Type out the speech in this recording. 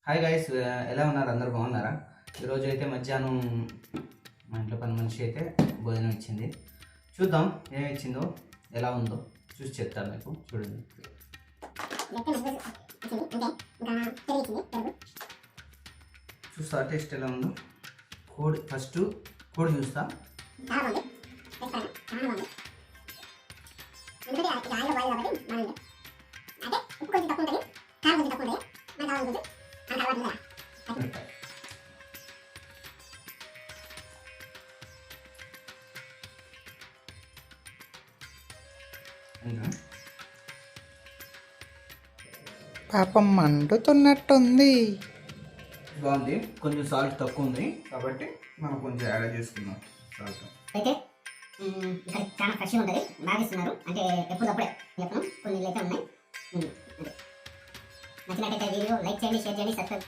Hi guys, ఎలా ఉన్నారు? అందరూ బాగున్నారా? ఈరోజు అయితే మధ్యాహ్నం మా ఇంట్లో పని మనిషి అయితే భోజనం ఇచ్చింది. చూద్దాం ఏమి ఇచ్చిందో, ఎలా ఉందో చూసి చెప్తాను మీకు. చూడండి, చూస్తా టేస్ట్ ఎలా ఉందో. కోడి ఫస్ట్ కోడి చూస్తా. పాపం మండుతున్నట్టుంది. బాగుంది, కొంచెం సాల్ట్ తక్కువ ఉంది కాబట్టి మనం కొంచెం యాడ్ చేసుకుందాం సాల్ట్. అయితే ఇక్కడ చాలా ఫ్రెష్గా ఉంటుంది, బాగా ఇస్తున్నారు. అంటే ఎప్పుడప్పుడే చెప్పను, కొన్ని అయితే ఉన్నాయి. నచ్చినట్టయితే వీడియో లైక్ చేయండి, షేర్ చేయండి, సబ్స్క్రైబ్